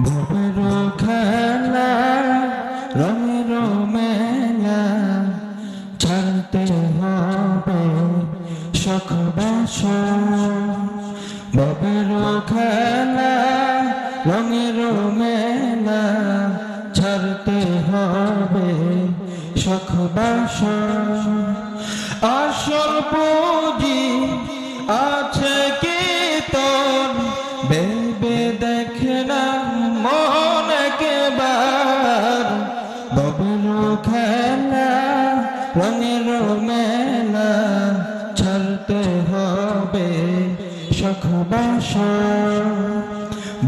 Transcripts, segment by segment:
ভবের খেলা রঙের মেলা ছাড়তে হবে শখ বাসনা। ভবের খেলা রঙের মেলা ছাড়তে হবে শখ বাসনা। আসল পুঁজি আছে কি তোর ভেবে দেখ না মন একবার। ভবের খেলা রঙের মেলা ছাড়তে হবে শখ বাসনা।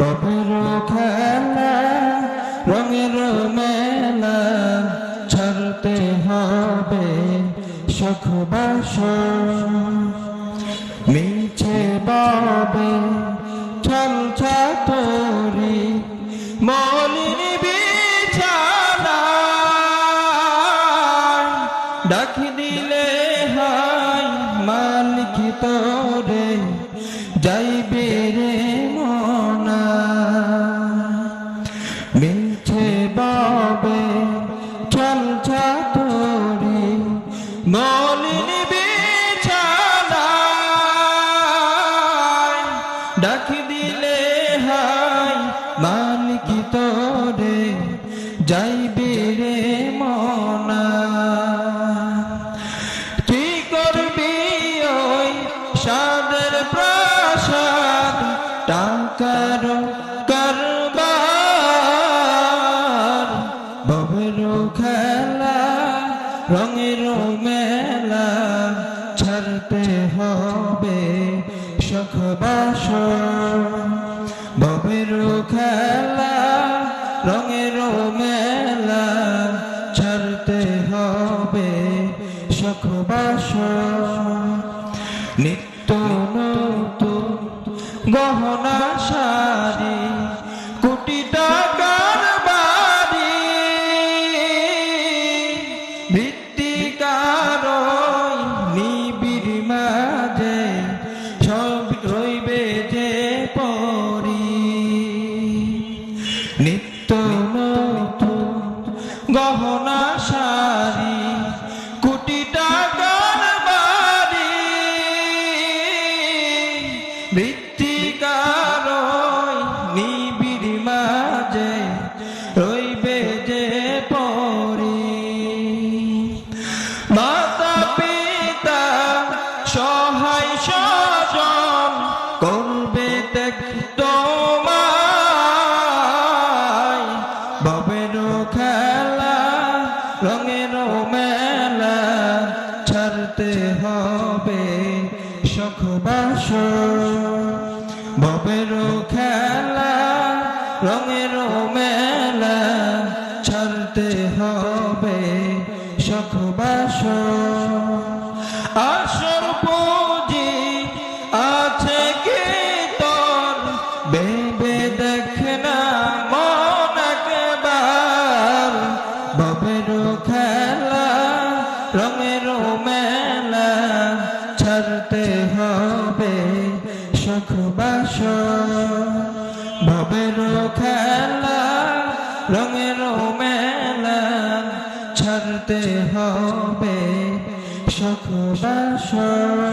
ভবের খেলা রঙের মেলা ছাড়তে হবে শখ বাসনা। মিছে বাবে ছল ছাতরি মলিন বিছানা ডাক দিলে হাই মালিক তোরে যাইবে রে মনা। মিছে বাবে ছল ছাতরি মলিন বিছানা ডাক দিলে হাই মালিক তোরে যাইবে রে মনা। কি করবি ওই সাদের প্রাসাদ টাকার কারবার। ভবের খেলা রঙের মেলা ছাড়তে হবে শখ বাসনা। ভবের খেলা রঙের মেলা ছাড়তে হবে শখ বাসনা। নিত্য নতুন গহনা শাড়ি কোটি টাকার বাড়ি ভিত্তিকার নিবিড় মাঝে সব রইবে যে পরি। নিত্য নতুন গহনা শাড়ি কোটি টাকার বাড়ি ভিত্তিকার নিবিড় মাঝে রইবে যে পরি। মাতা পিতা সহায় স্বজন করবে ত্যাগ তোমায়। ভবের খেলা রঙের মেলা ছাড়তে হবে শখ বাসনা। ভবের খেলা রঙের মেলা ছাড়তে হবে শখ বাসনা। আসল পুঁজি আছে কি তোর ভেবে দেখ না মন একবার। ভবের খেলা রঙের মেলা ছাড়তে হবে শখ বাসনা। ভবের খেলা রঙের মেলা ছাড়তে হবে শখ বাসনা।